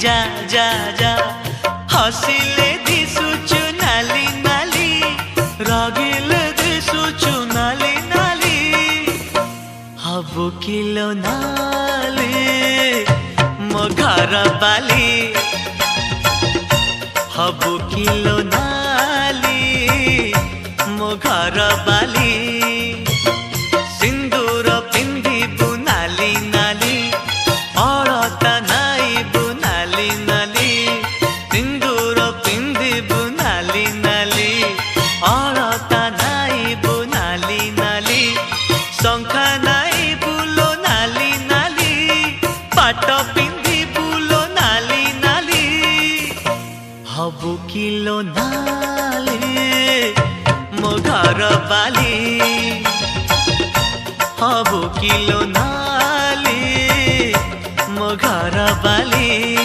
जा जा जा हसिले दिसुचु नाली नाली रागिले दिसुचु नाली नाली हबु किलो नाली मो घर बाली हबु किलो नाली मो घर बाली सिंदूर पिंधिबु नाली नाली अलता नाइबु नाली नाली सिंदूर पिंधिबु नाली नाली अलता नाइबु नाली नाली शंखा नाइबु लो नाली नाली पाट पिंधिबु लो नाली नाली हबु किलो नाली मो घर बाली हबु किलो नाली मो घर बाली।